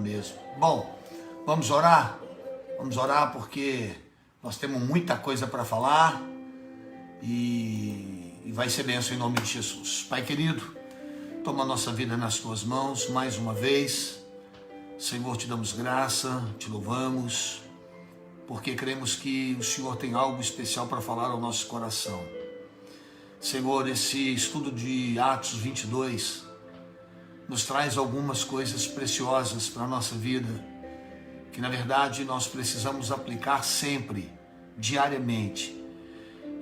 mesmo. Bom, vamos orar? Vamos orar porque nós temos muita coisa para falar e vai ser bênção em nome de Jesus. Pai querido, toma a nossa vida nas tuas mãos mais uma vez. Senhor, te damos graça, te louvamos, porque cremos que o Senhor tem algo especial para falar ao nosso coração. Senhor, esse estudo de Atos 22 nos traz algumas coisas preciosas para a nossa vida, que na verdade nós precisamos aplicar sempre, diariamente.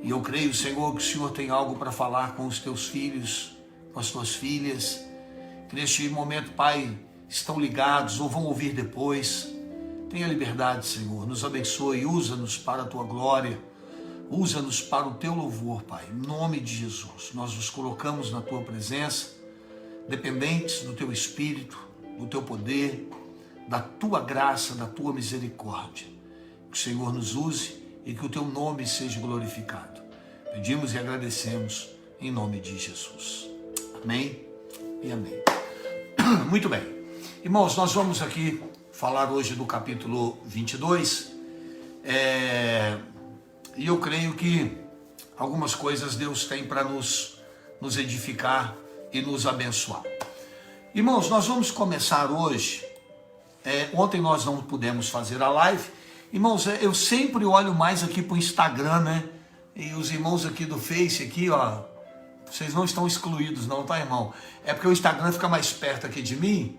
E eu creio, Senhor, que o Senhor tem algo para falar com os teus filhos, com as tuas filhas, que neste momento, Pai, estão ligados ou vão ouvir depois. Tenha liberdade, Senhor, nos abençoe, usa-nos para a tua glória, usa-nos para o teu louvor, Pai, em nome de Jesus. Nós nos colocamos na tua presença, dependentes do teu Espírito, do teu poder, da tua graça, da tua misericórdia. Que o Senhor nos use e que o teu nome seja glorificado. Pedimos e agradecemos em nome de Jesus. Amém e amém. Muito bem. Irmãos, nós vamos aqui falar hoje do capítulo 22. E eu creio que algumas coisas Deus tem para nos edificar e nos abençoar. Irmãos, nós vamos começar hoje. Ontem nós não pudemos fazer a live. Irmãos, eu sempre olho mais aqui para o Instagram, né? E os irmãos aqui do Face, aqui, ó, vocês não estão excluídos não, tá, irmão? É porque o Instagram fica mais perto aqui de mim,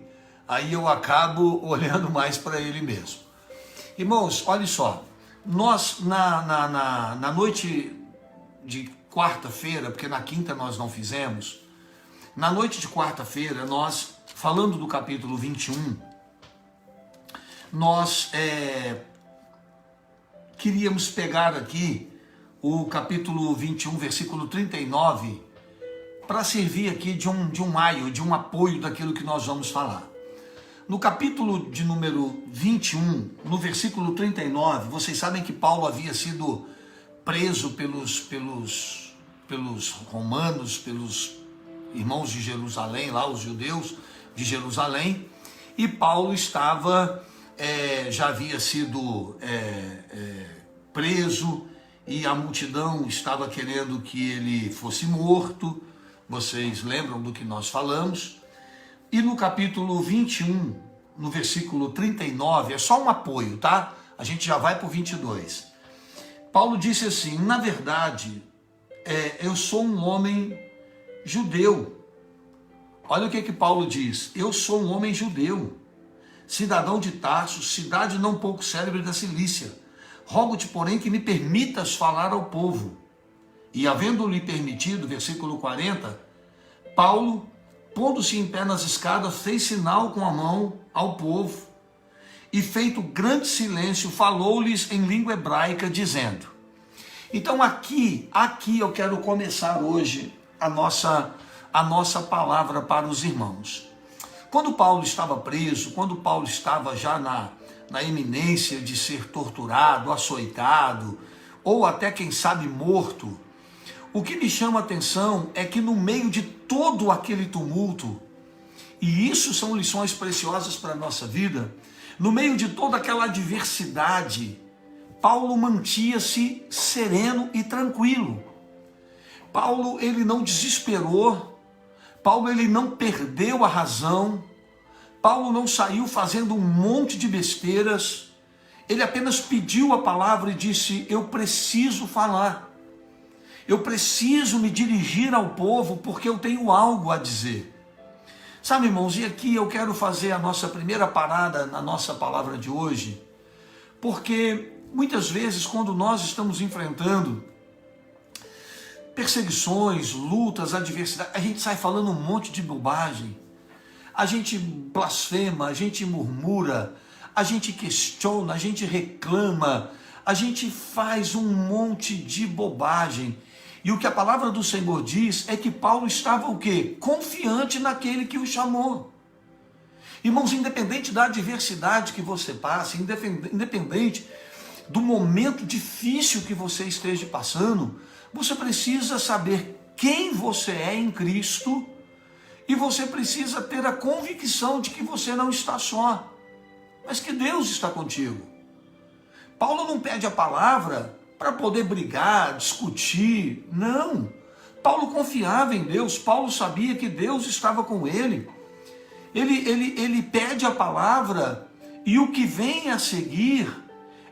aí eu acabo olhando mais para ele mesmo. Irmãos, olha só, nós na noite de quarta-feira, porque na quinta nós não fizemos, na noite de quarta-feira, nós, falando do capítulo 21, nós queríamos pegar aqui o capítulo 21, versículo 39, para servir aqui de um apoio daquilo que nós vamos falar. No capítulo de número 21, no versículo 39, vocês sabem que Paulo havia sido preso pelos romanos, pelos irmãos de Jerusalém, lá os judeus de Jerusalém, e Paulo já havia sido preso, e a multidão estava querendo que ele fosse morto. Vocês lembram do que nós falamos? E no capítulo 21, no versículo 39, é só um apoio, tá? A gente já vai para o 22. Paulo disse assim: na verdade, eu sou um homem judeu. Olha o que Paulo diz: eu sou um homem judeu, cidadão de Tarso, cidade não pouco célebre da Cilícia. Rogo-te, porém, que me permitas falar ao povo. E havendo-lhe permitido, versículo 40, Paulo, pondo-se em pé nas escadas, fez sinal com a mão ao povo, e feito grande silêncio, falou-lhes em língua hebraica, dizendo... Então aqui eu quero começar hoje a nossa palavra para os irmãos. Quando Paulo estava preso, quando Paulo estava já na iminência de ser torturado, açoitado, ou até, quem sabe, morto, o que me chama a atenção é que no meio de todo aquele tumulto, e isso são lições preciosas para a nossa vida, no meio de toda aquela adversidade, Paulo mantinha-se sereno e tranquilo. Paulo, ele não desesperou, Paulo, ele não perdeu a razão, Paulo não saiu fazendo um monte de besteiras, ele apenas pediu a palavra e disse: eu preciso falar, eu preciso me dirigir ao povo porque eu tenho algo a dizer. Sabe, irmãos, e aqui eu quero fazer a nossa primeira parada na nossa palavra de hoje, porque muitas vezes quando nós estamos enfrentando perseguições, lutas, adversidade, a gente sai falando um monte de bobagem, a gente blasfema, a gente murmura, a gente questiona, a gente reclama, a gente faz um monte de bobagem. E o que a palavra do Senhor diz é que Paulo estava o quê? Confiante naquele que o chamou. Irmãos, independente da adversidade que você passe, independente do momento difícil que você esteja passando, você precisa saber quem você é em Cristo e você precisa ter a convicção de que você não está só. mas que Deus está contigo. Paulo não pede a palavra para poder brigar, discutir, não. Paulo confiava em Deus, Paulo sabia que Deus estava com ele. Ele pede a palavra e o que vem a seguir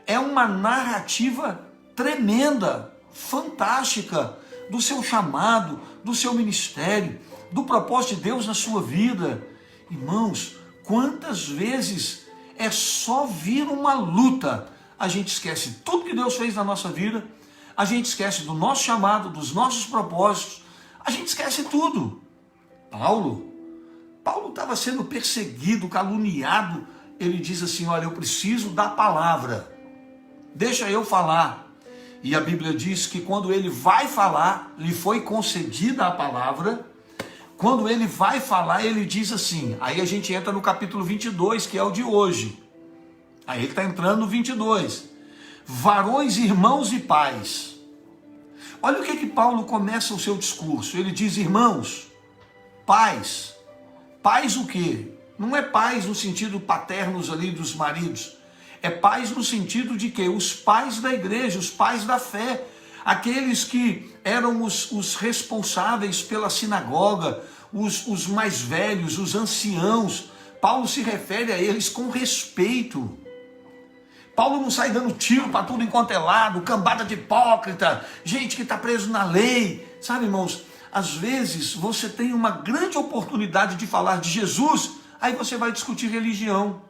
é uma narrativa tremenda, fantástica, do seu chamado, do seu ministério, do propósito de Deus na sua vida. Irmãos, quantas vezes é só vir uma luta, a gente esquece tudo que Deus fez na nossa vida, a gente esquece do nosso chamado, dos nossos propósitos, a gente esquece tudo. Paulo estava sendo perseguido, caluniado. Ele diz assim, olha, eu preciso da palavra, deixa eu falar. E a Bíblia diz que quando ele vai falar, lhe foi concedida a palavra. Quando ele vai falar, ele diz assim, aí a gente entra no capítulo 22, que é o de hoje. Aí ele está entrando no 22. Varões, irmãos e pais. Olha o que Paulo começa o seu discurso. Ele diz, irmãos, pais. Pais o quê? Não é pais no sentido paternos ali dos maridos. É pais no sentido de que os pais da igreja, os pais da fé, aqueles que eram os responsáveis pela sinagoga, os mais velhos, os anciãos. Paulo se refere a eles com respeito. Paulo não sai dando tiro para tudo enquanto é lado, cambada de hipócrita, gente que está preso na lei. Sabe, irmãos, às vezes você tem uma grande oportunidade de falar de Jesus, aí você vai discutir religião.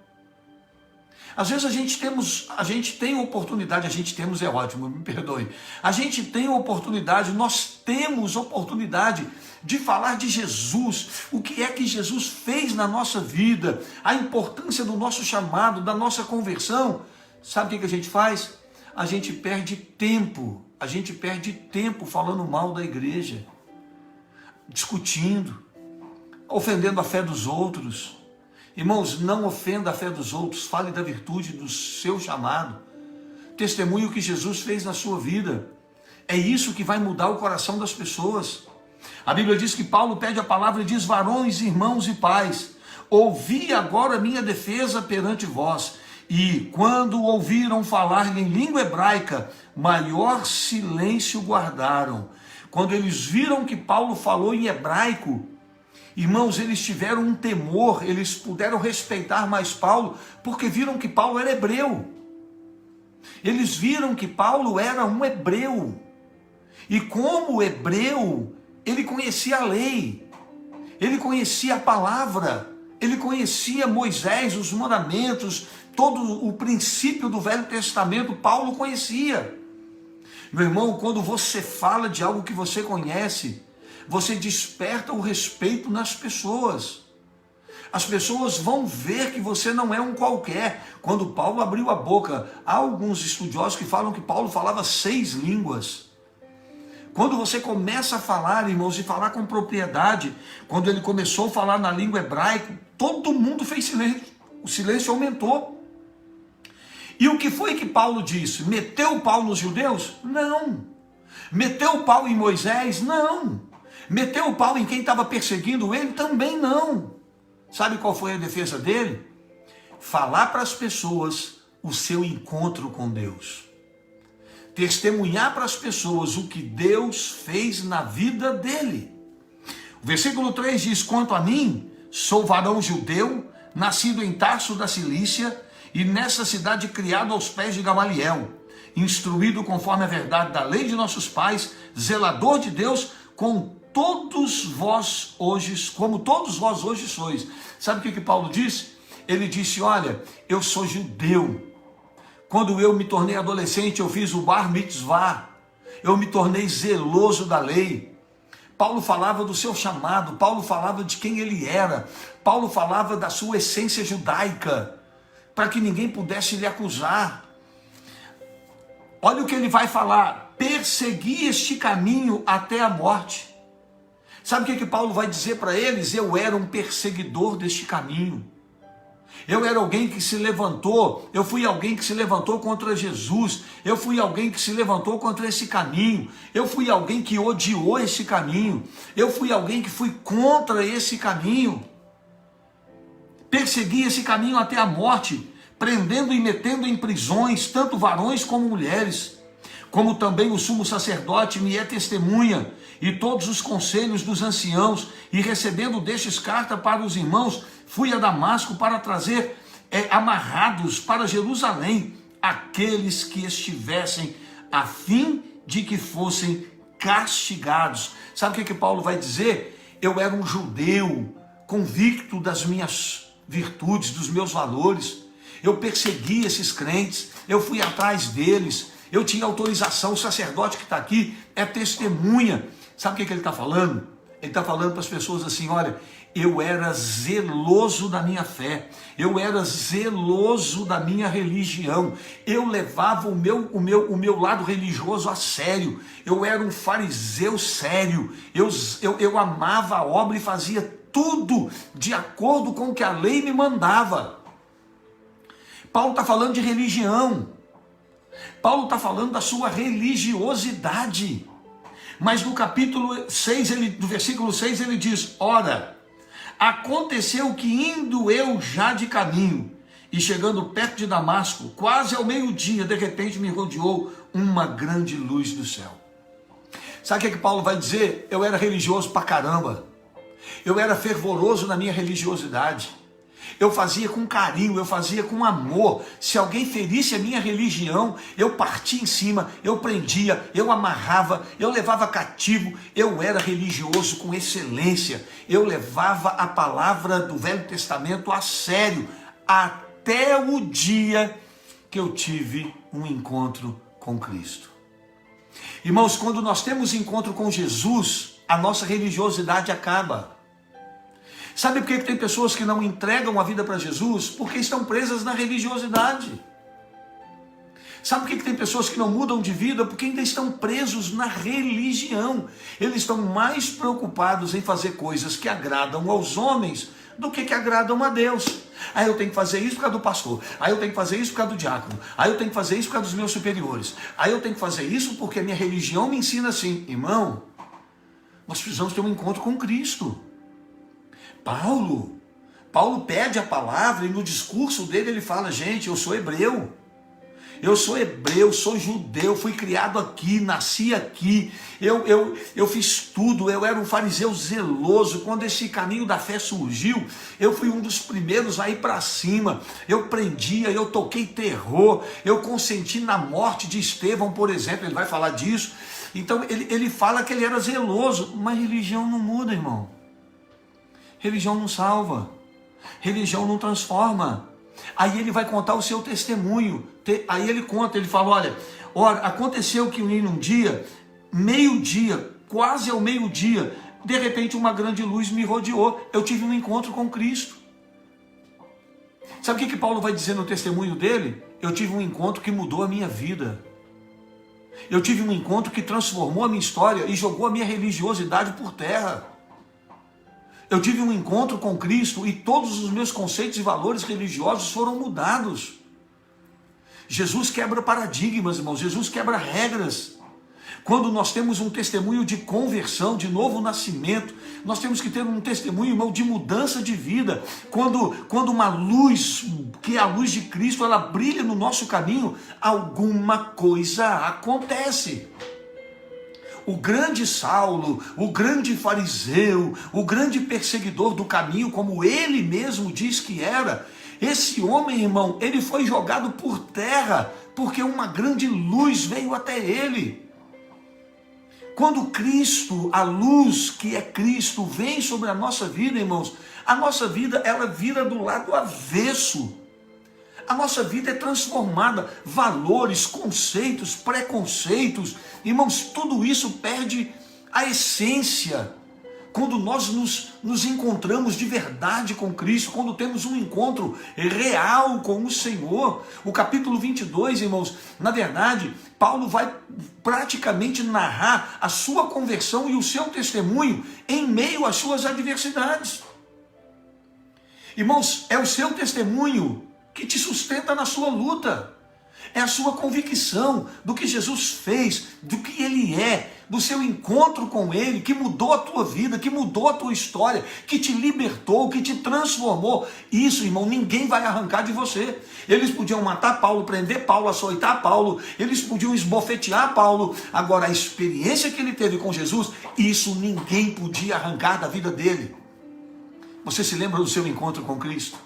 Às vezes a gente tem oportunidade, é ótimo, me perdoe. A gente tem oportunidade, nós temos oportunidade de falar de Jesus, o que é que Jesus fez na nossa vida, a importância do nosso chamado, da nossa conversão. Sabe o que a gente faz? A gente perde tempo falando mal da igreja, discutindo, ofendendo a fé dos outros. Irmãos, não ofenda a fé dos outros, fale da virtude do seu chamado, testemunhe o que Jesus fez na sua vida. É isso que vai mudar o coração das pessoas. A Bíblia diz que Paulo pede a palavra e diz, varões, irmãos e pais, ouvi agora minha defesa perante vós. E quando ouviram falar em língua hebraica, maior silêncio guardaram. Quando eles viram que Paulo falou em hebraico, irmãos, eles tiveram um temor, eles puderam respeitar mais Paulo, porque viram que Paulo era hebreu. Eles viram que Paulo era um hebreu. E como hebreu, ele conhecia a lei, ele conhecia a palavra, ele conhecia Moisés, os mandamentos, todo o princípio do Velho Testamento, Paulo conhecia. Meu irmão, quando você fala de algo que você conhece, você desperta o respeito nas pessoas. As pessoas vão ver que você não é um qualquer. Quando Paulo abriu a boca, há alguns estudiosos que falam que Paulo falava 6 línguas. Quando você começa a falar, irmãos, e falar com propriedade, quando ele começou a falar na língua hebraica, todo mundo fez silêncio. O silêncio aumentou. E o que foi que Paulo disse? Meteu o pau nos judeus? Não. Meteu o pau em Moisés? Não. Meteu o pau em quem estava perseguindo ele? Também não. Sabe qual foi a defesa dele? Falar para as pessoas o seu encontro com Deus. Testemunhar para as pessoas o que Deus fez na vida dele. O versículo 3 diz, quanto a mim, sou varão judeu, nascido em Tarso da Cilícia, e nessa cidade criado aos pés de Gamaliel, instruído conforme a verdade da lei de nossos pais, zelador de Deus, como todos vós hoje sois. Sabe o que Paulo disse? Ele disse, olha, eu sou judeu. Quando eu me tornei adolescente, eu fiz o bar mitzvah. Eu me tornei zeloso da lei. Paulo falava do seu chamado, Paulo falava de quem ele era, Paulo falava da sua essência judaica, para que ninguém pudesse lhe acusar. Olha o que ele vai falar, persegui este caminho até a morte. Sabe o que Paulo vai dizer para eles? Eu era um perseguidor deste caminho. Eu era alguém que se levantou, eu fui alguém que se levantou contra Jesus, eu fui alguém que se levantou contra esse caminho, eu fui alguém que odiou esse caminho, eu fui alguém que fui contra esse caminho. Persegui esse caminho até a morte, prendendo e metendo em prisões tanto varões como mulheres, como também o sumo sacerdote me é testemunha, e todos os conselhos dos anciãos, e recebendo destes carta para os irmãos, fui a Damasco para trazer amarrados para Jerusalém aqueles que estivessem a fim de que fossem castigados. Sabe o que Paulo vai dizer? Eu era um judeu convicto das minhas virtudes, dos meus valores. Eu persegui esses crentes, eu fui atrás deles, eu tinha autorização. O sacerdote que está aqui é testemunha. Sabe o que ele está falando? Ele está falando para as pessoas assim: olha, eu era zeloso da minha fé, eu era zeloso da minha religião, eu levava o meu lado religioso a sério, eu era um fariseu sério, eu amava a obra e fazia tudo de acordo com o que a lei me mandava. Paulo está falando de religião, Paulo está falando da sua religiosidade. Mas no capítulo 6, no versículo 6, ele diz: ora, aconteceu que indo eu já de caminho, e chegando perto de Damasco, quase ao meio-dia, de repente me rodeou uma grande luz do céu. Sabe o que Paulo vai dizer? Eu era religioso pra caramba, eu era fervoroso na minha religiosidade, eu fazia com carinho, eu fazia com amor. Se alguém ferisse a minha religião, eu partia em cima, eu prendia, eu amarrava, eu levava cativo. Eu era religioso com excelência, eu levava a palavra do Velho Testamento a sério, até o dia que eu tive um encontro com Cristo. Irmãos, quando nós temos encontro com Jesus, a nossa religiosidade acaba. Sabe por que tem pessoas que não entregam a vida para Jesus? Porque estão presas na religiosidade. Sabe por que tem pessoas que não mudam de vida? Porque ainda estão presos na religião. Eles estão mais preocupados em fazer coisas que agradam aos homens do que agradam a Deus. Aí eu tenho que fazer isso por causa do pastor, aí eu tenho que fazer isso por causa do diácono, aí eu tenho que fazer isso por causa dos meus superiores, aí eu tenho que fazer isso porque a minha religião me ensina assim. Irmão, nós precisamos ter um encontro com Cristo. Paulo pede a palavra e no discurso dele ele fala: gente, eu sou hebreu, sou judeu, fui criado aqui, nasci aqui, eu fiz tudo, eu era um fariseu zeloso. Quando esse caminho da fé surgiu, eu fui um dos primeiros a ir para cima, eu prendia, eu toquei terror, eu consenti na morte de Estevão, por exemplo. Ele vai falar disso. Então ele fala que ele era zeloso, mas religião não muda, irmão. Religião não salva, religião não transforma. Aí ele vai contar o seu testemunho. Aí ele conta, ele fala: olha, aconteceu que um dia, meio-dia, quase ao meio-dia, de repente uma grande luz me rodeou. Eu tive um encontro com Cristo. Sabe o que Paulo vai dizer no testemunho dele? Eu tive um encontro que mudou a minha vida. Eu tive um encontro que transformou a minha história e jogou a minha religiosidade por terra. Eu tive um encontro com Cristo e todos os meus conceitos e valores religiosos foram mudados. Jesus quebra paradigmas, irmãos. Jesus quebra regras. Quando nós temos um testemunho de conversão, de novo nascimento, nós temos que ter um testemunho, irmão, de mudança de vida. Quando uma luz, que é a luz de Cristo, ela brilha no nosso caminho, alguma coisa acontece. O grande Saulo, o grande fariseu, o grande perseguidor do caminho, como ele mesmo diz que era, esse homem, irmão, ele foi jogado por terra, porque uma grande luz veio até ele. Quando Cristo, a luz que é Cristo, vem sobre a nossa vida, irmãos, a nossa vida, ela vira do lado avesso. A nossa vida é transformada, valores, conceitos, preconceitos, irmãos, tudo isso perde a essência. Quando nós nos encontramos de verdade com Cristo, quando temos um encontro real com o Senhor. O capítulo 22, irmãos, na verdade, Paulo vai praticamente narrar a sua conversão e o seu testemunho em meio às suas adversidades. Irmãos, é o seu testemunho que te sustenta na sua luta. É a sua convicção do que Jesus fez, do que Ele é, do seu encontro com Ele, que mudou a tua vida, que mudou a tua história, que te libertou, que te transformou. Isso, irmão, ninguém vai arrancar de você. Eles podiam matar Paulo, prender Paulo, açoitar Paulo, eles podiam esbofetear Paulo. Agora, a experiência que ele teve com Jesus, isso ninguém podia arrancar da vida dele. Você se lembra do seu encontro com Cristo?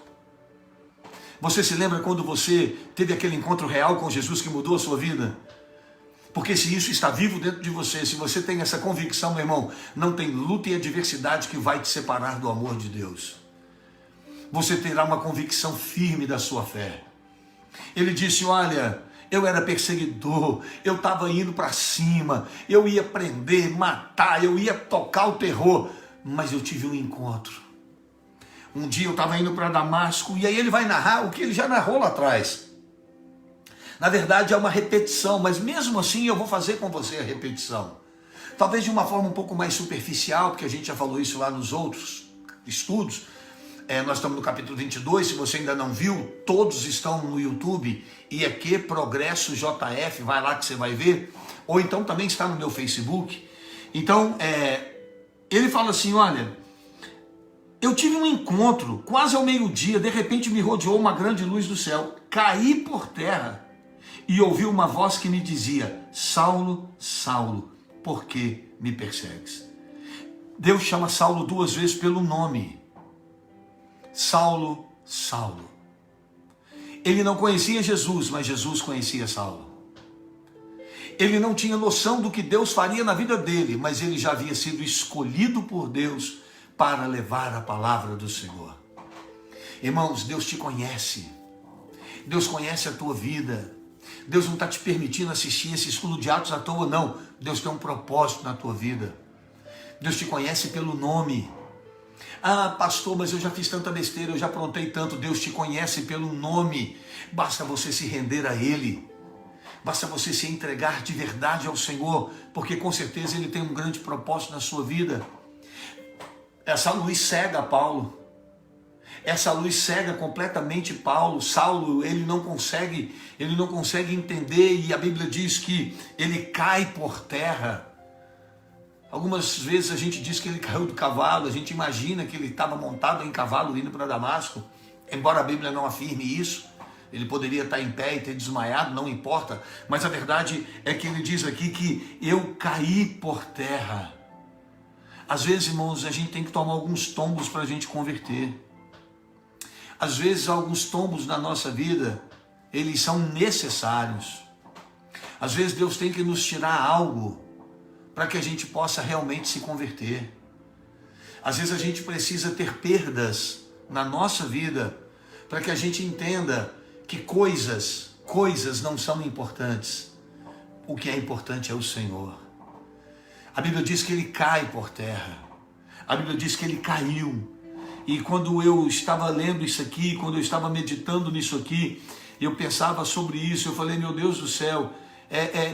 Você se lembra quando você teve aquele encontro real com Jesus que mudou a sua vida? Porque se isso está vivo dentro de você, se você tem essa convicção, meu irmão, não tem luta e adversidade que vai te separar do amor de Deus. Você terá uma convicção firme da sua fé. Ele disse, olha, eu era perseguidor, eu estava indo para cima, eu ia prender, matar, eu ia tocar o terror, mas eu tive um encontro. Um dia eu estava indo para Damasco, e aí ele vai narrar o que ele já narrou lá atrás. Na verdade é uma repetição, mas mesmo assim eu vou fazer com você a repetição. Talvez de uma forma um pouco mais superficial, porque a gente já falou isso lá nos outros estudos. Nós estamos no capítulo 22, se você ainda não viu, todos estão no YouTube, IEQ Progresso JF, vai lá que você vai ver. Ou então também está no meu Facebook. Então, ele fala assim, olha, eu tive um encontro, quase ao meio-dia, de repente me rodeou uma grande luz do céu, caí por terra e ouvi uma voz que me dizia, Saulo, Saulo, por que me persegues? Deus chama Saulo 2 vezes pelo nome, Saulo, Saulo. Ele não conhecia Jesus, mas Jesus conhecia Saulo. Ele não tinha noção do que Deus faria na vida dele, mas ele já havia sido escolhido por Deus para levar a palavra do Senhor. Irmãos, Deus te conhece. Deus conhece a tua vida. Deus não está te permitindo assistir esse estudo de Atos à toa, não. Deus tem um propósito na tua vida. Deus te conhece pelo nome. Ah, pastor, mas eu já fiz tanta besteira, eu já aprontei tanto. Deus te conhece pelo nome. Basta você se render a Ele. Basta você se entregar de verdade ao Senhor, porque com certeza Ele tem um grande propósito na sua vida. Essa luz cega Paulo. Essa luz cega completamente Paulo. Saulo, ele não consegue entender, e a Bíblia diz que ele cai por terra. Algumas vezes a gente diz que ele caiu do cavalo, a gente imagina que ele estava montado em cavalo indo para Damasco, embora a Bíblia não afirme isso. Ele poderia estar em pé e ter desmaiado, não importa, mas a verdade é que ele diz aqui que eu caí por terra. Às vezes, irmãos, a gente tem que tomar alguns tombos para a gente converter. Às vezes, alguns tombos na nossa vida, eles são necessários. Às vezes, Deus tem que nos tirar algo para que a gente possa realmente se converter. Às vezes, a gente precisa ter perdas na nossa vida para que a gente entenda que coisas não são importantes. O que é importante é o Senhor. A Bíblia diz que ele cai por terra. A Bíblia diz que ele caiu. E quando eu estava lendo isso aqui, quando eu estava meditando nisso aqui, eu pensava sobre isso, eu falei, meu Deus do céu,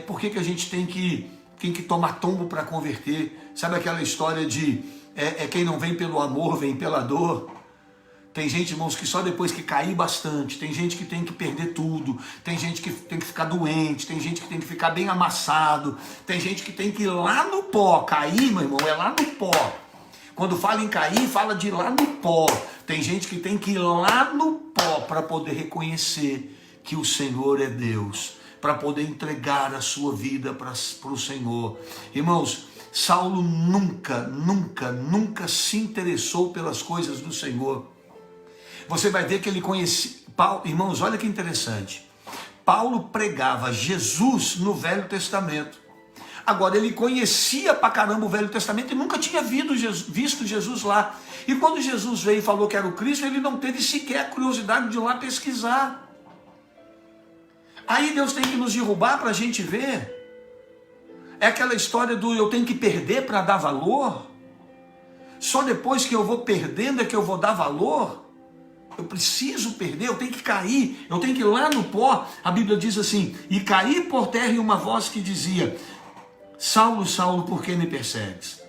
por que a gente tem que tomar tombo para converter? Sabe aquela história de quem não vem pelo amor, vem pela dor? Tem gente, irmãos, que só depois que cair bastante, tem gente que tem que perder tudo, tem gente que tem que ficar doente, tem gente que tem que ficar bem amassado, tem gente que tem que ir lá no pó. Cair, meu irmão, é lá no pó. Quando fala em cair, fala de ir lá no pó. Tem gente que tem que ir lá no pó para poder reconhecer que o Senhor é Deus, para poder entregar a sua vida para o Senhor. Irmãos, Saulo nunca se interessou pelas coisas do Senhor. Você vai ver que ele conhecia... Irmãos, olha que interessante. Paulo pregava Jesus no Velho Testamento. Agora, ele conhecia pra caramba o Velho Testamento e nunca tinha visto Jesus lá. E quando Jesus veio e falou que era o Cristo, ele não teve sequer a curiosidade de ir lá pesquisar. Aí Deus tem que nos derrubar para a gente ver. É aquela história do eu tenho que perder para dar valor. Só depois que eu vou perdendo é que eu vou dar valor. Eu preciso perder, eu tenho que cair, eu tenho que ir lá no pó. A Bíblia diz assim, e caí por terra e uma voz que dizia, Saulo, Saulo, por que me persegues?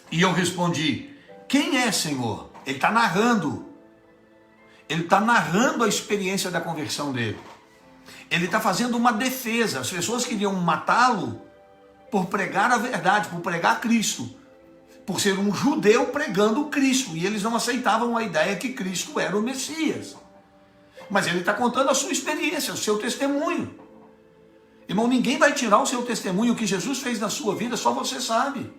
E eu respondi, quem é, Senhor? Ele está narrando a experiência da conversão dele. Ele está fazendo uma defesa. As pessoas queriam matá-lo por pregar a verdade, por pregar Cristo, por ser um judeu pregando Cristo, e eles não aceitavam a ideia que Cristo era o Messias. Mas ele está contando a sua experiência, o seu testemunho. Irmão, ninguém vai tirar o seu testemunho, o que Jesus fez na sua vida, só você sabe.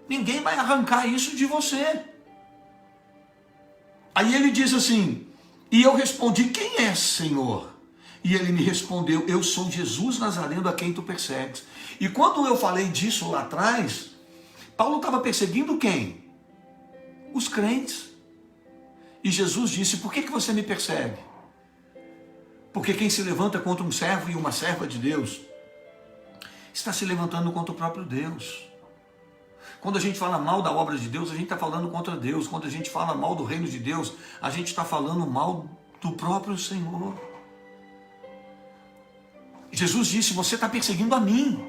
Ninguém vai arrancar isso de você. Aí ele diz assim, e eu respondi, quem é, Senhor? E ele me respondeu, eu sou Jesus Nazareno a quem tu persegues. E quando eu falei disso lá atrás, Paulo estava perseguindo quem? Os crentes. E Jesus disse, por que você me persegue? Porque quem se levanta contra um servo e uma serva de Deus, está se levantando contra o próprio Deus. Quando a gente fala mal da obra de Deus, a gente está falando contra Deus. Quando a gente fala mal do reino de Deus, a gente está falando mal do próprio Senhor. Jesus disse, você está perseguindo a mim.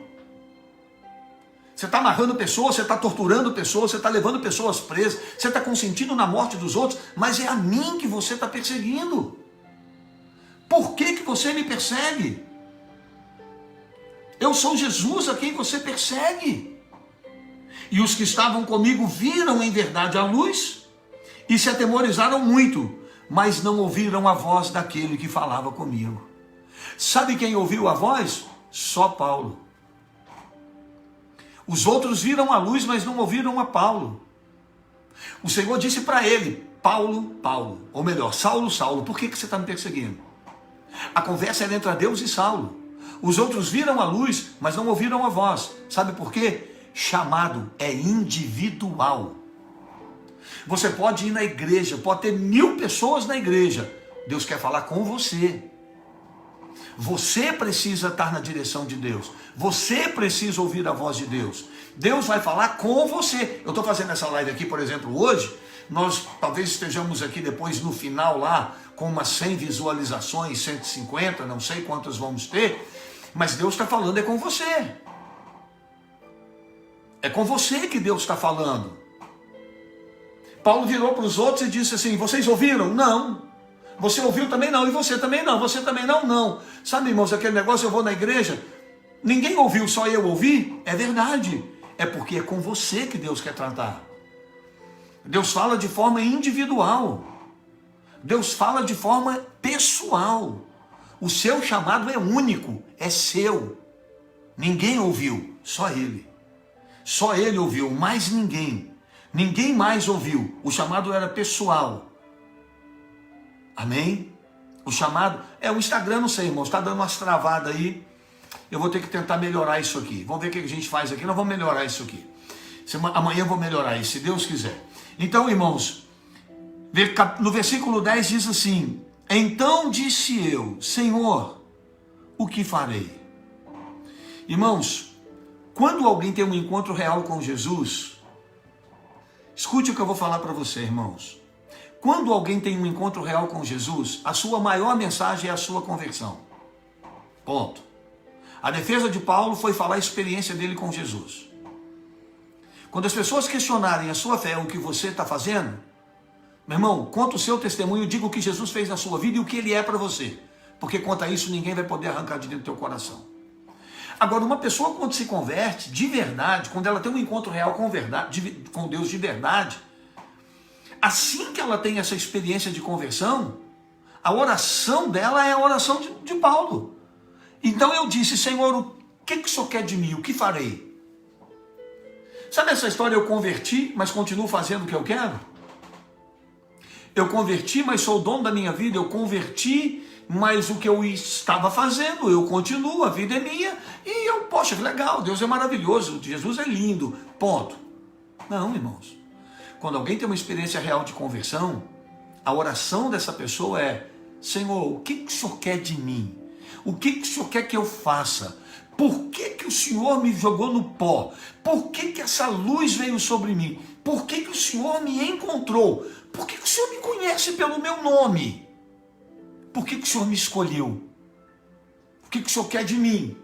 Você está amarrando pessoas, você está torturando pessoas, você está levando pessoas presas, você está consentindo na morte dos outros, mas é a mim que você está perseguindo. Por que você me persegue? Eu sou Jesus a quem você persegue. E os que estavam comigo viram em verdade a luz e se atemorizaram muito, mas não ouviram a voz daquele que falava comigo. Sabe quem ouviu a voz? Só Paulo. Os outros viram a luz, mas não ouviram a Paulo. O Senhor disse para ele, Paulo, Paulo, ou melhor, Saulo, Saulo, por que você está me perseguindo? A conversa era entre Deus e Saulo. Os outros viram a luz, mas não ouviram a voz. Sabe por quê? Chamado é individual. Você pode ir na igreja, pode ter 1000 pessoas na igreja. Deus quer falar com você. Você precisa estar na direção de Deus. Você precisa ouvir a voz de Deus. Deus vai falar com você. Eu estou fazendo essa live aqui, por exemplo, hoje. Nós talvez estejamos aqui depois no final lá, com umas 100 visualizações, 150, não sei quantas vamos ter. Mas Deus está falando é com você. É com você que Deus está falando. Paulo virou para os outros e disse assim, vocês ouviram? Não. Você ouviu também não, e você também não, você também não, não. Sabe, irmãos, aquele negócio, eu vou na igreja, ninguém ouviu, só eu ouvi? É verdade, é porque é com você que Deus quer tratar. Deus fala de forma individual, Deus fala de forma pessoal. O seu chamado é único, é seu. Ninguém ouviu, só Ele. Só Ele ouviu, mais ninguém. Ninguém mais ouviu, o chamado era pessoal. Amém? O chamado, o Instagram, não sei, irmãos, está dando umas travadas aí. Eu vou ter que tentar melhorar isso aqui. Vamos ver o que a gente faz aqui, nós vamos melhorar isso aqui. Amanhã eu vou melhorar isso, se Deus quiser. Então, irmãos, no versículo 10 diz assim, então disse eu, Senhor, o que farei? Irmãos, quando alguém tem um encontro real com Jesus, escute o que eu vou falar para você, irmãos. Quando alguém tem um encontro real com Jesus, a sua maior mensagem é a sua conversão. Ponto. A defesa de Paulo foi falar a experiência dele com Jesus. Quando as pessoas questionarem a sua fé, o que você está fazendo, meu irmão, conta o seu testemunho, diga o que Jesus fez na sua vida e o que Ele é para você. Porque quanto a isso, ninguém vai poder arrancar de dentro do teu coração. Agora, uma pessoa quando se converte de verdade, quando ela tem um encontro real com Deus de verdade, assim que ela tem essa experiência de conversão, a oração dela é a oração de Paulo. Então eu disse, Senhor, o que o Senhor quer de mim? O que farei? Sabe essa história, eu converti, mas continuo fazendo o que eu quero? Eu converti, mas sou o dono da minha vida. Eu converti, mas o que eu estava fazendo, eu continuo, a vida é minha. E eu, poxa, que legal, Deus é maravilhoso, Jesus é lindo, ponto. Não, irmãos. Quando alguém tem uma experiência real de conversão, a oração dessa pessoa é, Senhor, o que o Senhor quer de mim? O que o Senhor quer que eu faça? Por que o Senhor me jogou no pó? Por que essa luz veio sobre mim? Por que o Senhor me encontrou? Por que o Senhor me conhece pelo meu nome? Por que o Senhor me escolheu? O que o Senhor quer de mim?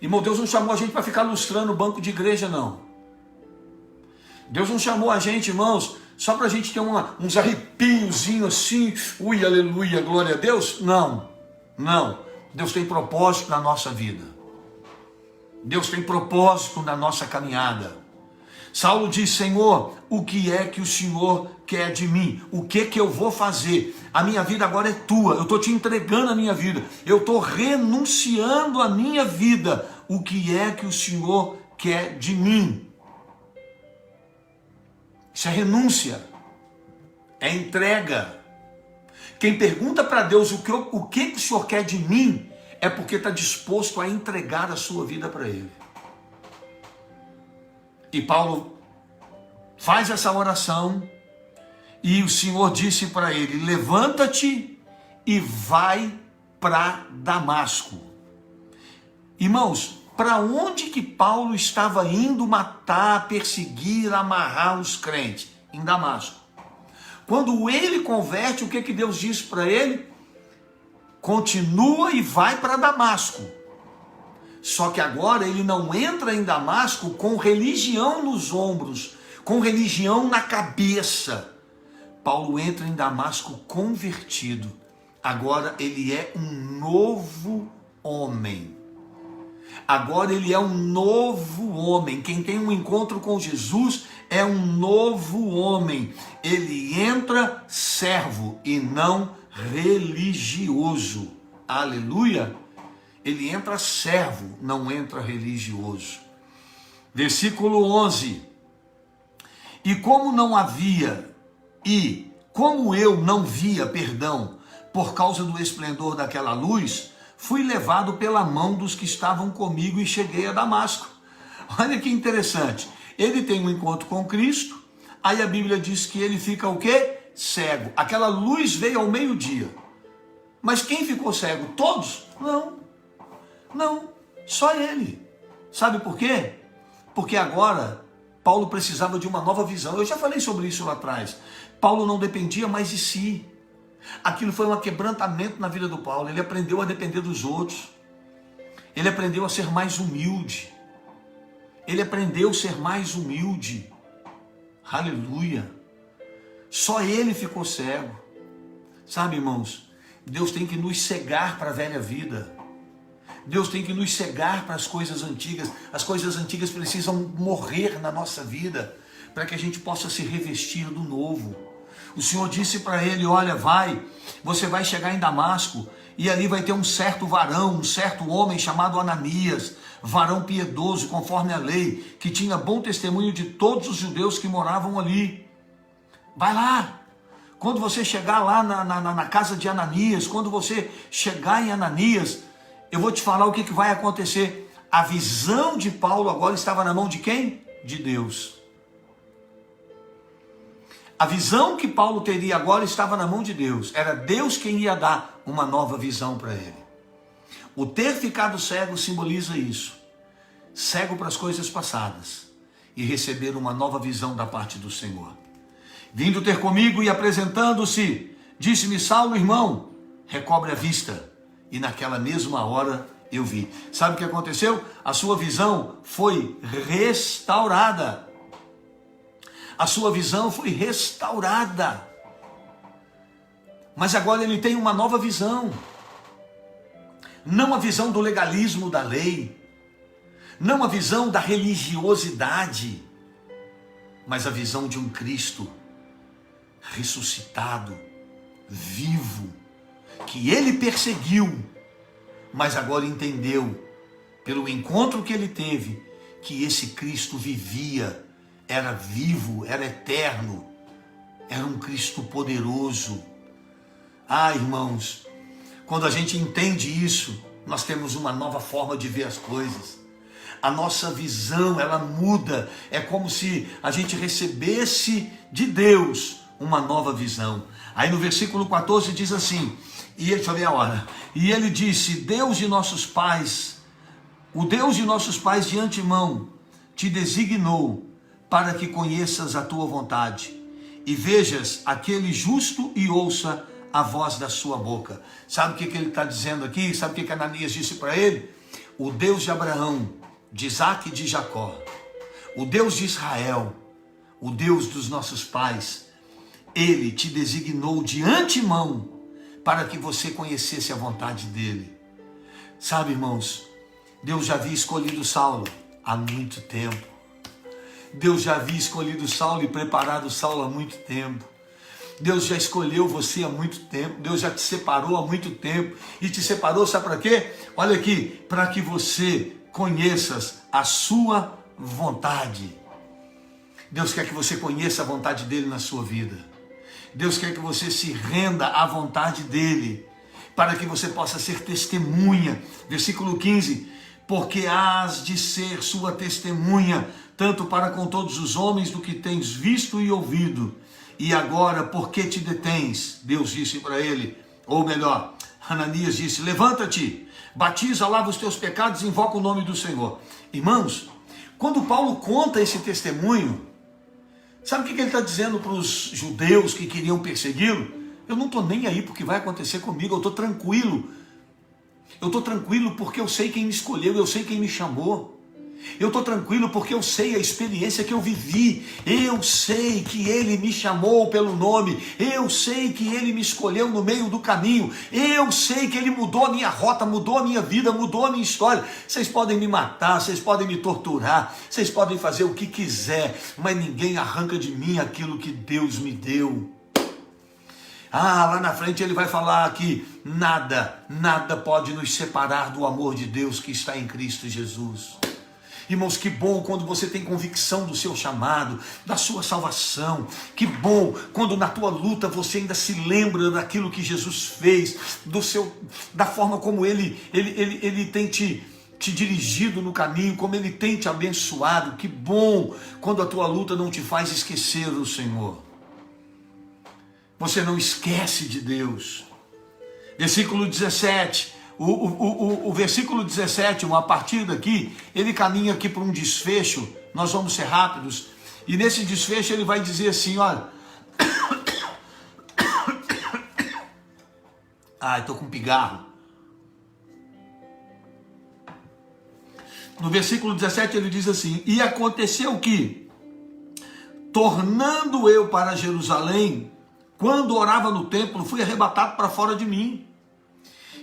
Irmão, Deus não chamou a gente para ficar lustrando o banco de igreja, não. Deus não chamou a gente, irmãos, só para a gente ter uns arrepiozinhos assim, ui, aleluia, glória a Deus. Não. Não, Deus tem propósito na nossa vida. Deus tem propósito na nossa caminhada. Saulo diz: Senhor, o que é que o Senhor quer de mim? O que eu vou fazer? A minha vida agora é tua, eu estou te entregando a minha vida, eu estou renunciando a minha vida. O que é que o Senhor quer de mim? Isso é renúncia, é entrega. Quem pergunta para Deus o que o Senhor quer de mim, é porque está disposto a entregar a sua vida para Ele. E Paulo faz essa oração, e o Senhor disse para ele: levanta-te e vai para Damasco. Irmãos, para onde que Paulo estava indo matar, perseguir, amarrar os crentes? Em Damasco. Quando ele converte, o que Deus diz para ele? Continua e vai para Damasco. Só que agora ele não entra em Damasco com religião nos ombros, com religião na cabeça. Paulo entra em Damasco convertido. Agora ele é um novo homem. Agora ele é um novo homem. Quem tem um encontro com Jesus é um novo homem. Ele entra servo e não religioso. Aleluia! Ele entra servo, não entra religioso. Versículo 11. E como eu não via, por causa do esplendor daquela luz, fui levado pela mão dos que estavam comigo e cheguei a Damasco. Olha que interessante. Ele tem um encontro com Cristo, aí a Bíblia diz que ele fica o quê? Cego. Aquela luz veio ao meio-dia. Mas quem ficou cego? Todos? Não, só ele. Sabe por quê? Porque agora Paulo precisava de uma nova visão. Eu já falei sobre isso lá atrás. Paulo não dependia mais de si. Aquilo foi um quebrantamento na vida do Paulo. Ele aprendeu a depender dos outros. Ele aprendeu a ser mais humilde. Ele aprendeu a ser mais humilde. Aleluia. Só ele ficou cego. Sabe, irmãos, Deus tem que nos cegar para a velha vida. Deus tem que nos cegar para as coisas antigas. As coisas antigas precisam morrer na nossa vida, para que a gente possa se revestir do novo. O Senhor disse para ele: olha, você vai chegar em Damasco, e ali vai ter um certo varão, um certo homem chamado Ananias, varão piedoso conforme a lei, que tinha bom testemunho de todos os judeus que moravam ali. Vai lá. Quando você chegar lá na casa de Ananias, quando você chegar em Ananias, eu vou te falar o que vai acontecer. A visão de Paulo agora estava na mão de quem? De Deus. A visão que Paulo teria agora estava na mão de Deus. Era Deus quem ia dar uma nova visão para ele. O ter ficado cego simboliza isso. Cego para as coisas passadas e receber uma nova visão da parte do Senhor. Vindo ter comigo e apresentando-se, disse-me: Saulo, irmão, recobre a vista. E naquela mesma hora eu vi. Sabe o que aconteceu? A sua visão foi restaurada. A sua visão foi restaurada. Mas agora ele tem uma nova visão. Não a visão do legalismo da lei. Não a visão da religiosidade. Mas a visão de um Cristo ressuscitado, vivo, que ele perseguiu, mas agora entendeu, pelo encontro que ele teve, que esse Cristo vivia, era vivo, era eterno, era um Cristo poderoso. Irmãos, quando a gente entende isso, nós temos uma nova forma de ver as coisas. A nossa visão, ela muda. É como se a gente recebesse de Deus uma nova visão. Aí no versículo 14 diz assim, deixa eu ver a hora. E ele disse: Deus de nossos pais, o Deus de nossos pais de antemão te designou para que conheças a tua vontade e vejas aquele justo e ouça a voz da sua boca. Sabe o que ele está dizendo aqui? Sabe o que Ananias disse para ele? O Deus de Abraão, de Isaac e de Jacó, o Deus de Israel, o Deus dos nossos pais, ele te designou de antemão para que você conhecesse a vontade dele. Sabe, irmãos, Deus já havia escolhido Saulo há muito tempo. Deus já havia escolhido Saulo e preparado Saulo há muito tempo. Deus já escolheu você há muito tempo. Deus já te separou há muito tempo. E te separou, sabe para quê? Olha aqui, para que você conheças a sua vontade. Deus quer que você conheça a vontade dele na sua vida. Deus quer que você se renda à vontade dele, para que você possa ser testemunha. Versículo 15, porque hás de ser sua testemunha, tanto para com todos os homens do que tens visto e ouvido. E agora, por que te detens? Deus disse para ele, ou melhor, Ananias disse, levanta-te, batiza, lava os teus pecados e invoca o nome do Senhor. Irmãos, quando Paulo conta esse testemunho, sabe o que ele está dizendo para os judeus que queriam persegui-lo? Eu não estou nem aí porque vai acontecer comigo, eu estou tranquilo. Eu estou tranquilo porque eu sei quem me escolheu, eu sei quem me chamou. Eu estou tranquilo porque eu sei a experiência que eu vivi. Eu sei que Ele me chamou pelo nome. Eu sei que Ele me escolheu no meio do caminho. Eu sei que Ele mudou a minha rota, mudou a minha vida, mudou a minha história. Vocês podem me matar, vocês podem me torturar, vocês podem fazer o que quiser, mas ninguém arranca de mim aquilo que Deus me deu. Lá na frente ele vai falar que nada pode nos separar do amor de Deus que está em Cristo Jesus. Irmãos, que bom quando você tem convicção do seu chamado, da sua salvação. Que bom quando na tua luta você ainda se lembra daquilo que Jesus fez, da forma como ele tem te dirigido no caminho, como Ele tem te abençoado. Que bom quando a tua luta não te faz esquecer do Senhor. Você não esquece de Deus. Versículo 17. O versículo 17, a partir daqui, ele caminha aqui para um desfecho. Nós vamos ser rápidos. E nesse desfecho ele vai dizer assim, olha. Estou com pigarro. No versículo 17 ele diz assim, e aconteceu que, tornando eu para Jerusalém, quando orava no templo, fui arrebatado para fora de mim.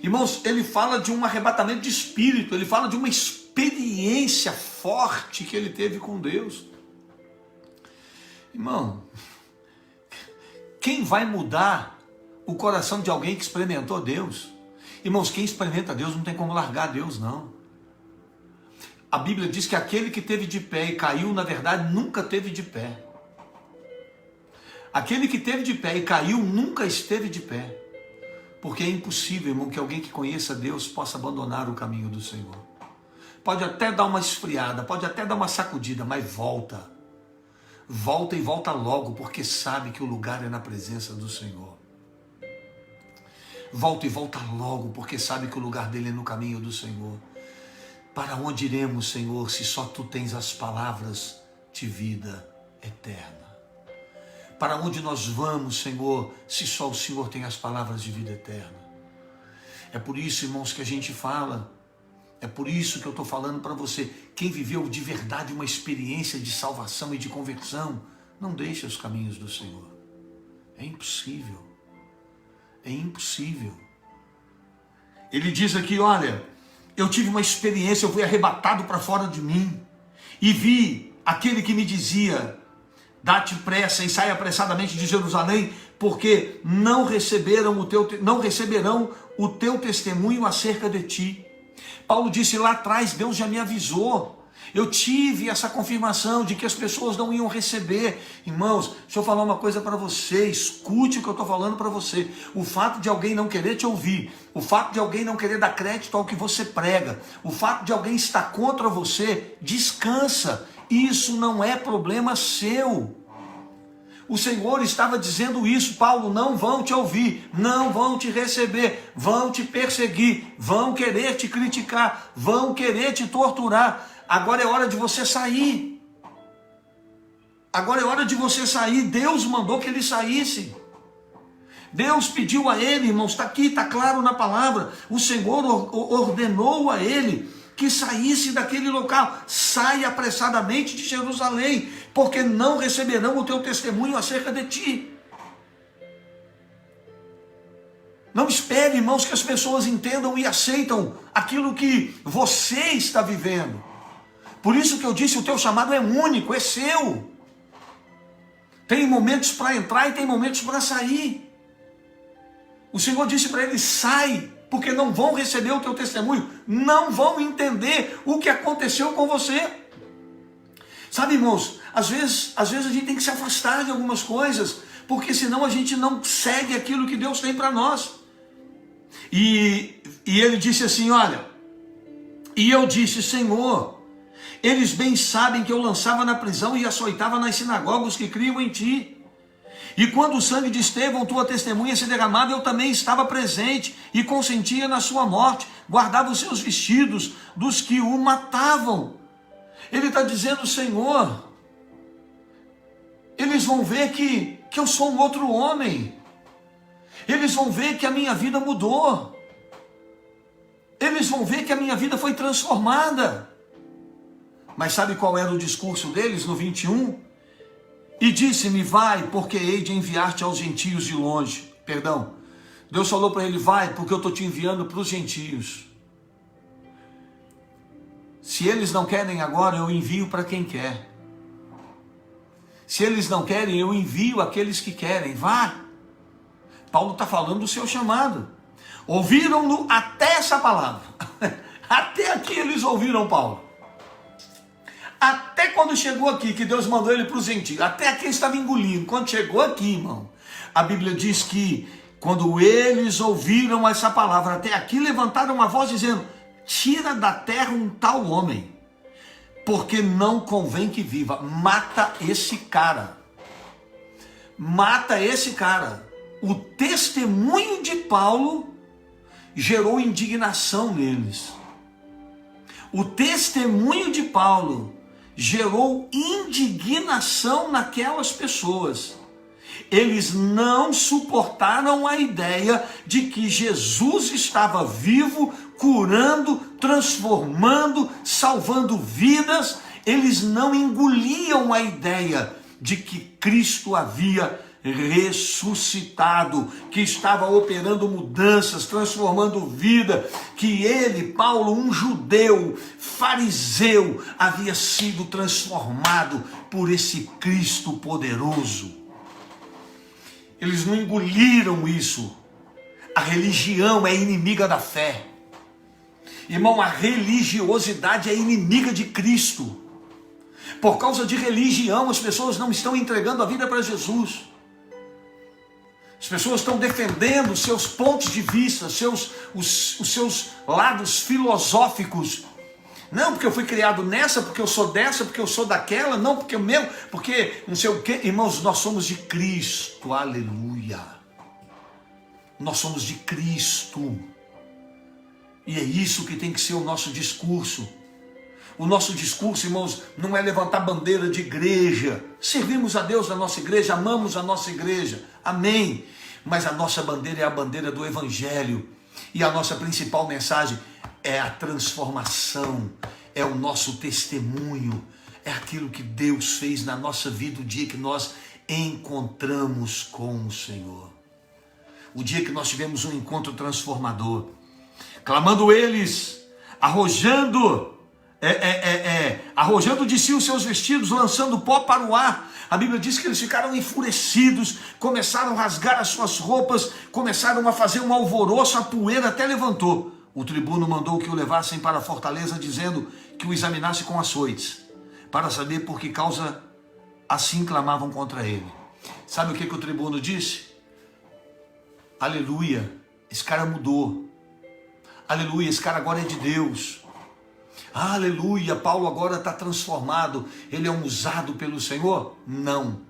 Irmãos, ele fala de um arrebatamento de espírito, ele fala de uma experiência forte que ele teve com Deus. Irmão, quem vai mudar o coração de alguém que experimentou Deus? Irmãos, quem experimenta Deus não tem como largar Deus, não. A Bíblia diz que aquele que teve de pé e caiu, na verdade, nunca teve de pé. Aquele que teve de pé e caiu, nunca esteve de pé. Porque é impossível, irmão, que alguém que conheça Deus possa abandonar o caminho do Senhor. Pode até dar uma esfriada, pode até dar uma sacudida, mas volta. Volta e volta logo, porque sabe que o lugar é na presença do Senhor. Volta e volta logo, porque sabe que o lugar dele é no caminho do Senhor. Para onde iremos, Senhor, se só Tu tens as palavras de vida eterna? Para onde nós vamos, Senhor, se só o Senhor tem as palavras de vida eterna? É por isso, irmãos, que a gente fala, é por isso que eu estou falando para você, quem viveu de verdade uma experiência de salvação e de conversão, não deixa os caminhos do Senhor. É impossível. É impossível. Ele diz aqui, olha, eu tive uma experiência, eu fui arrebatado para fora de mim, e vi aquele que me dizia, dá-te pressa e sai apressadamente de Jerusalém, porque não receberão o teu testemunho acerca de ti. Paulo disse lá atrás, Deus já me avisou. Eu tive essa confirmação de que as pessoas não iam receber. Irmãos, deixa eu falar uma coisa para você, escute o que eu estou falando para você. O fato de alguém não querer te ouvir, o fato de alguém não querer dar crédito ao que você prega, o fato de alguém estar contra você, descansa. Isso não é problema seu. O Senhor estava dizendo isso, Paulo, não vão te ouvir, não vão te receber, vão te perseguir, vão querer te criticar, vão querer te torturar. Agora é hora de você sair. Agora é hora de você sair. Deus mandou que ele saísse. Deus pediu a ele, irmãos, está aqui, está claro na palavra. O Senhor ordenou a ele que saísse daquele local. Saia apressadamente de Jerusalém, porque não receberão o teu testemunho acerca de ti. Não espere, irmãos, que as pessoas entendam e aceitam aquilo que você está vivendo. Por isso que eu disse, o teu chamado é único, é seu. Tem momentos para entrar e tem momentos para sair. O Senhor disse para ele, sai, porque não vão receber o teu testemunho, não vão entender o que aconteceu com você. Sabe, irmãos, às vezes a gente tem que se afastar de algumas coisas, porque senão a gente não segue aquilo que Deus tem para nós. E ele disse assim, olha, e eu disse, Senhor, eles bem sabem que eu lançava na prisão e açoitava nas sinagogas que criam em ti. E quando o sangue de Estevão, tua testemunha, se derramava, eu também estava presente e consentia na sua morte, guardava os seus vestidos dos que o matavam. Ele está dizendo, Senhor, eles vão ver que eu sou um outro homem. Eles vão ver que a minha vida mudou. Eles vão ver que a minha vida foi transformada. Mas sabe qual era o discurso deles no 21? E disse-me, vai, porque hei de enviar-te aos gentios de longe. Perdão, Deus falou para ele, vai, porque eu estou te enviando para os gentios. Se eles não querem agora, eu envio para quem quer. Se eles não querem, eu envio aqueles que querem. Vá. Paulo está falando do seu chamado. Ouviram-no até essa palavra. Até aqui eles ouviram Paulo. Até quando chegou aqui, que Deus mandou ele para os gentios. Até aqui ele estava engolindo. Quando chegou aqui, irmão, a Bíblia diz que quando eles ouviram essa palavra, até aqui levantaram uma voz dizendo, tira da terra um tal homem, porque não convém que viva. Mata esse cara. Mata esse cara. O testemunho de Paulo gerou indignação neles. O testemunho de Paulo gerou indignação naquelas pessoas. Eles não suportaram a ideia de que Jesus estava vivo, curando, transformando, salvando vidas. Eles não engoliam a ideia de que Cristo havia ressuscitado, que estava operando mudanças, transformando vida, que ele, Paulo, um judeu, fariseu, havia sido transformado por esse Cristo poderoso. Eles não engoliram isso. A religião é inimiga da fé. Irmão, a religiosidade é inimiga de Cristo. Por causa de religião, as pessoas não estão entregando a vida para Jesus. As pessoas estão defendendo seus pontos de vista, os seus lados filosóficos. Não, porque eu fui criado nessa, porque eu sou dessa, porque eu sou daquela. Não, porque o meu, porque não sei o quê. Irmãos, nós somos de Cristo, aleluia. Nós somos de Cristo. E é isso que tem que ser o nosso discurso. O nosso discurso, irmãos, não é levantar bandeira de igreja. Servimos a Deus na nossa igreja, amamos a nossa igreja. Amém. Mas a nossa bandeira é a bandeira do Evangelho. E a nossa principal mensagem é a transformação. É o nosso testemunho. É aquilo que Deus fez na nossa vida o dia que nós encontramos com o Senhor. O dia que nós tivemos um encontro transformador. Clamando eles, arrojando de si os seus vestidos, lançando pó para o ar. A Bíblia diz que eles ficaram enfurecidos, começaram a rasgar as suas roupas, começaram a fazer um alvoroço, a poeira até levantou. O tribuno mandou que o levassem para a fortaleza, dizendo que o examinasse com açoites, para saber por que causa assim clamavam contra ele. Sabe o que o tribuno disse? Aleluia, esse cara mudou. Aleluia, esse cara agora é de Deus. Aleluia, Paulo agora está transformado, ele é um usado pelo Senhor? Não.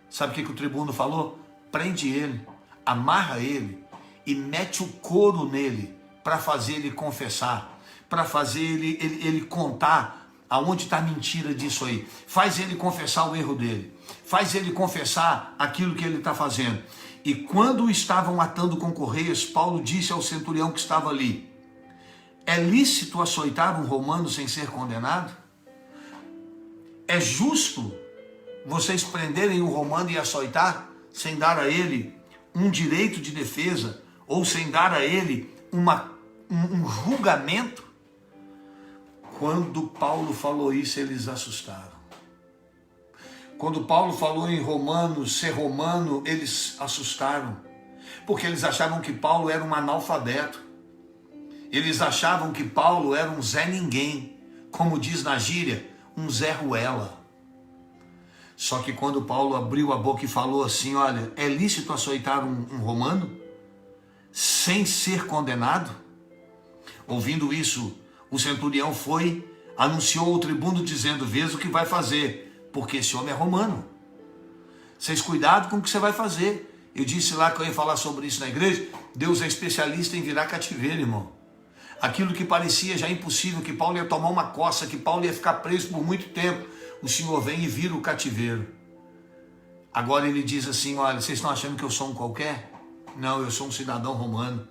Sabe o que o tribuno falou? Prende ele, amarra ele e mete o couro nele para fazer ele confessar, para fazer ele contar aonde está a mentira disso aí. Faz ele confessar o erro dele, faz ele confessar aquilo que ele está fazendo. E quando estavam atando com correias, Paulo disse ao centurião que estava ali, é lícito açoitar um romano sem ser condenado? É justo vocês prenderem um romano e açoitar sem dar a ele um direito de defesa ou sem dar a ele um julgamento. Quando Paulo falou isso, eles assustaram. Quando Paulo falou em romano, ser romano, eles assustaram, porque eles achavam que Paulo era um analfabeto. Eles achavam que Paulo era um Zé Ninguém, como diz na gíria, um Zé Ruela. Só que quando Paulo abriu a boca e falou assim, olha, é lícito açoitar um romano sem ser condenado? Ouvindo isso, o centurião foi, anunciou ao tribuno dizendo, vês o que vai fazer, porque esse homem é romano. Vocês cuidado com o que você vai fazer. Eu disse lá que eu ia falar sobre isso na igreja, Deus é especialista em virar cativeiro, irmão. Aquilo que parecia já impossível, que Paulo ia tomar uma coça, que Paulo ia ficar preso por muito tempo, o Senhor vem e vira o cativeiro. Agora ele diz assim, olha, vocês estão achando que eu sou um qualquer? Não, eu sou um cidadão romano.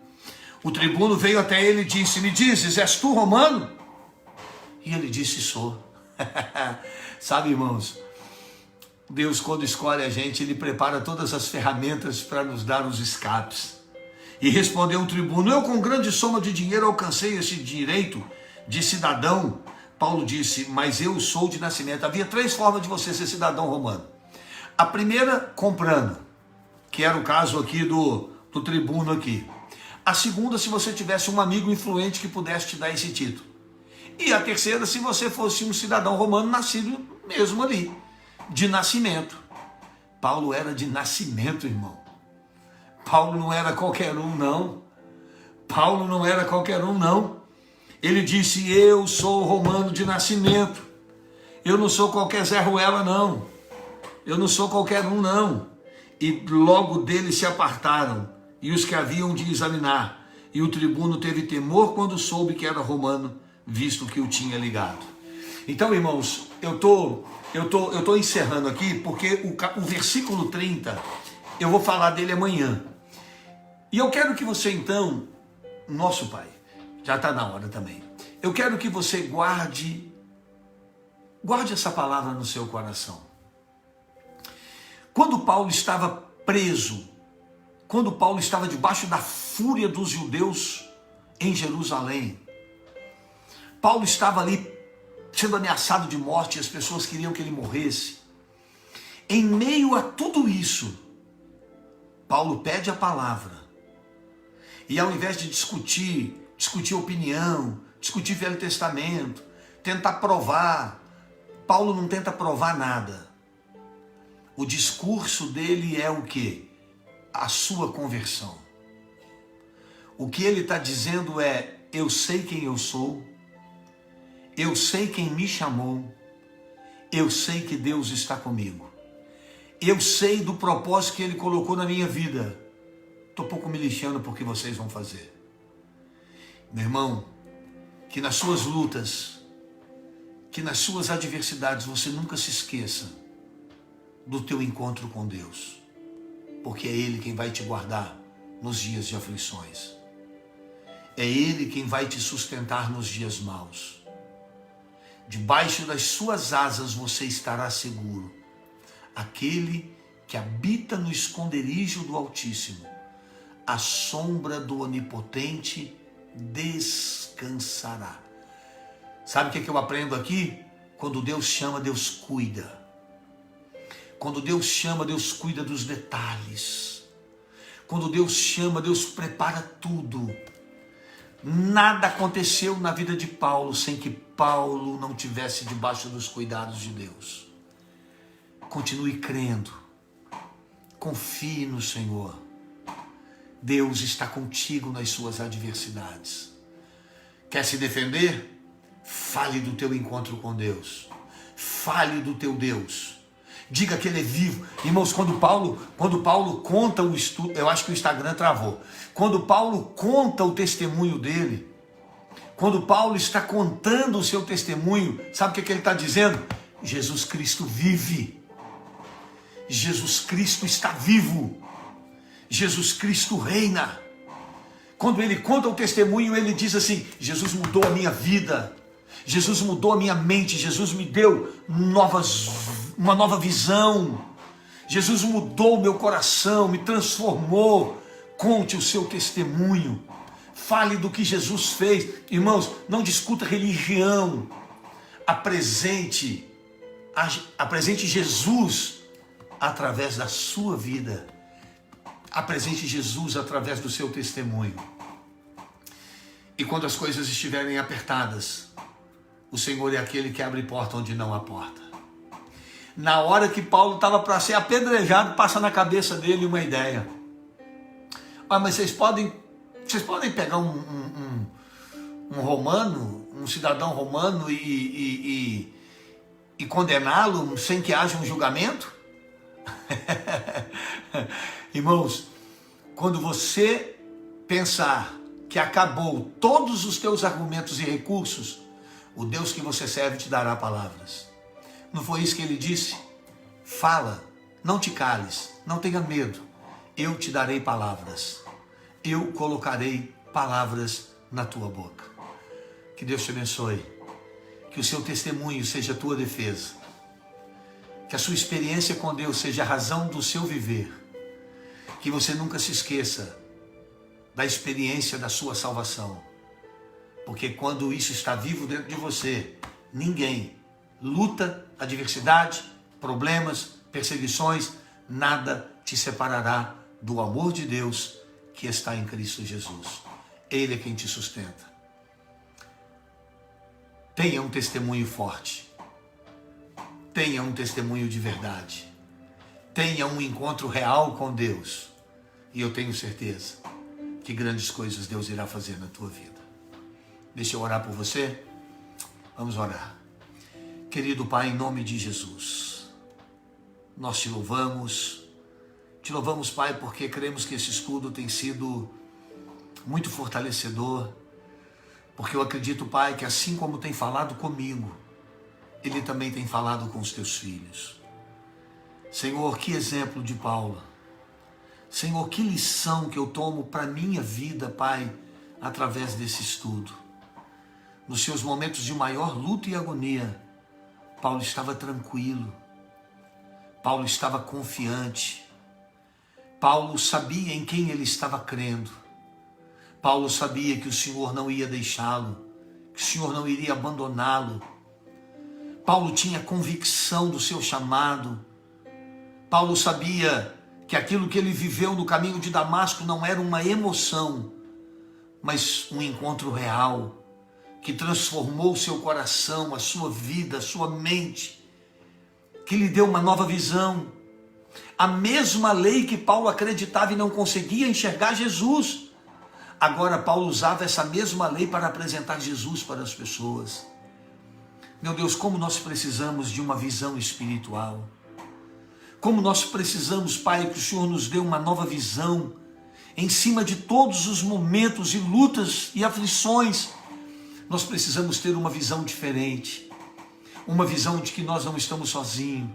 O tribuno veio até ele e disse, me dizes, és tu romano? E ele disse, sou. Sabe, irmãos, Deus quando escolhe a gente, ele prepara todas as ferramentas para nos dar os escapes. E respondeu o tribuno, eu com grande soma de dinheiro alcancei esse direito de cidadão. Paulo disse, mas eu sou de nascimento. Havia 3 formas de você ser cidadão romano. A primeira, comprando, que era o caso aqui do tribuno aqui. A segunda, se você tivesse um amigo influente que pudesse te dar esse título. E a terceira, se você fosse um cidadão romano nascido mesmo ali, de nascimento. Paulo era de nascimento, irmão. Paulo não era qualquer um, não. Paulo não era qualquer um, não. Ele disse, eu sou romano de nascimento. Eu não sou qualquer Zé Ruela, não. Eu não sou qualquer um, não. E logo dele se apartaram, e os que haviam de examinar. E o tribuno teve temor quando soube que era romano, visto que o tinha ligado. Então, irmãos, eu tô encerrando aqui, porque o versículo 30, eu vou falar dele amanhã. E eu quero que você, então, nosso Pai, já está na hora também. Eu quero que você guarde essa palavra no seu coração. Quando Paulo estava preso, quando Paulo estava debaixo da fúria dos judeus em Jerusalém, Paulo estava ali sendo ameaçado de morte, e as pessoas queriam que ele morresse. Em meio a tudo isso, Paulo pede a palavra. E ao invés de discutir opinião, discutir Velho Testamento, tentar provar, Paulo não tenta provar nada. O discurso dele é o quê? A sua conversão. O que ele está dizendo é, eu sei quem eu sou, eu sei quem me chamou, eu sei que Deus está comigo, eu sei do propósito que ele colocou na minha vida. Estou pouco me lixando por que vocês vão fazer. Meu irmão, que nas suas lutas, que nas suas adversidades, você nunca se esqueça do teu encontro com Deus, porque é Ele quem vai te guardar nos dias de aflições. É Ele quem vai te sustentar nos dias maus. Debaixo das suas asas você estará seguro. Aquele que habita no esconderijo do Altíssimo, a sombra do Onipotente descansará. Sabe o que eu aprendo aqui? Quando Deus chama, Deus cuida. Quando Deus chama, Deus cuida dos detalhes. Quando Deus chama, Deus prepara tudo. Nada aconteceu na vida de Paulo sem que Paulo não tivesse debaixo dos cuidados de Deus. Continue crendo. Confie no Senhor. Deus está contigo nas suas adversidades. Quer se defender? Fale do teu encontro com Deus. Fale do teu Deus. Diga que Ele é vivo. Irmãos, quando Paulo conta o estudo, eu acho que o Instagram travou. Quando Paulo conta o testemunho dele, quando Paulo está contando o seu testemunho, sabe o que ele está dizendo? Jesus Cristo vive. Jesus Cristo está vivo. Jesus Cristo reina. Quando ele conta o testemunho, ele diz assim, Jesus mudou a minha vida, Jesus mudou a minha mente, Jesus me deu uma nova visão, Jesus mudou o meu coração, me transformou. Conte o seu testemunho. Fale do que Jesus fez. Irmãos, não discuta religião. Apresente Jesus através da sua vida. Apresente Jesus através do seu testemunho. E quando as coisas estiverem apertadas, o Senhor é aquele que abre porta onde não há porta. Na hora que Paulo estava para ser apedrejado, passa na cabeça dele uma ideia. Mas vocês podem pegar um romano, um cidadão romano e condená-lo sem que haja um julgamento? Irmãos, quando você pensar que acabou todos os teus argumentos e recursos, o Deus que você serve te dará palavras. Não foi isso que ele disse? Fala, não te cales, não tenha medo. Eu te darei palavras. Eu colocarei palavras na tua boca. Que Deus te abençoe. Que o seu testemunho seja a tua defesa. Que a sua experiência com Deus seja a razão do seu viver. Que você nunca se esqueça da experiência da sua salvação. Porque quando isso está vivo dentro de você, luta, adversidade, problemas, perseguições, nada te separará do amor de Deus que está em Cristo Jesus. Ele é quem te sustenta. Tenha um testemunho forte. Tenha um testemunho de verdade. Tenha um encontro real com Deus. E eu tenho certeza que grandes coisas Deus irá fazer na tua vida. Deixa eu orar por você. Vamos orar. Querido Pai, em nome de Jesus, nós te louvamos. Te louvamos, Pai, porque cremos que esse estudo tem sido muito fortalecedor. Porque eu acredito, Pai, que assim como tem falado comigo, Ele também tem falado com os teus filhos. Senhor, que exemplo de Paulo. Senhor, que lição que eu tomo para a minha vida, Pai, através desse estudo. Nos seus momentos de maior luta e agonia, Paulo estava tranquilo. Paulo estava confiante. Paulo sabia em quem ele estava crendo. Paulo sabia que o Senhor não ia deixá-lo, que o Senhor não iria abandoná-lo. Paulo tinha convicção do seu chamado. Paulo sabia que aquilo que ele viveu no caminho de Damasco não era uma emoção, mas um encontro real, que transformou o seu coração, a sua vida, a sua mente, que lhe deu uma nova visão. A mesma lei que Paulo acreditava e não conseguia enxergar Jesus, agora Paulo usava essa mesma lei para apresentar Jesus para as pessoas. Meu Deus, como nós precisamos de uma visão espiritual. Como nós precisamos, Pai, que o Senhor nos dê uma nova visão em cima de todos os momentos e lutas e aflições. Nós precisamos ter uma visão diferente, uma visão de que nós não estamos sozinhos,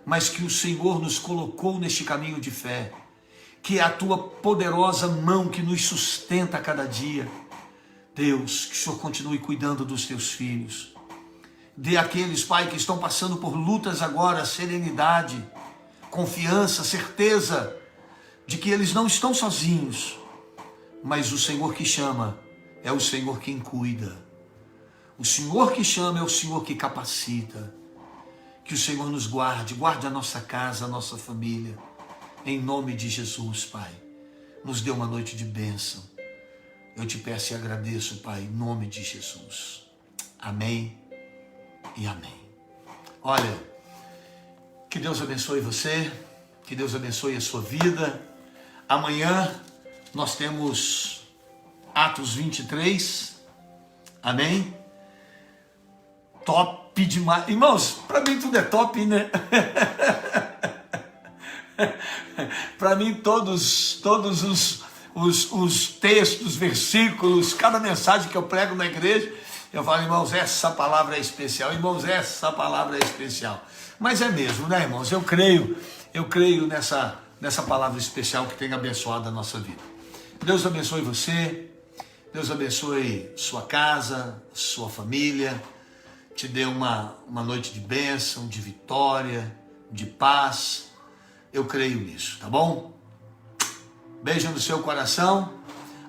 mas que o Senhor nos colocou neste caminho de fé, que é a tua poderosa mão que nos sustenta a cada dia. Deus, que o Senhor continue cuidando dos teus filhos. Dê àqueles, Pai, que estão passando por lutas agora, serenidade, confiança, certeza de que eles não estão sozinhos, mas o Senhor que chama é o Senhor quem cuida. O Senhor que chama é o Senhor que capacita. Que o Senhor nos guarde, guarde a nossa casa, a nossa família. Em nome de Jesus, Pai. Nos dê uma noite de bênção. Eu te peço e agradeço, Pai, em nome de Jesus. Amém e amém. Olha, que Deus abençoe você, que Deus abençoe a sua vida. Amanhã nós temos Atos 23, amém? Top demais. Irmãos, para mim tudo é top, né? Para mim todos os textos, versículos, cada mensagem que eu prego na igreja, eu falo, irmãos, essa palavra é especial. Irmãos, essa palavra é especial. Mas é mesmo, né, irmãos? Eu creio nessa palavra especial que tem abençoado a nossa vida. Deus abençoe você, Deus abençoe sua casa, sua família, te dê uma noite de bênção, de vitória, de paz. Eu creio nisso, tá bom? Beijo no seu coração.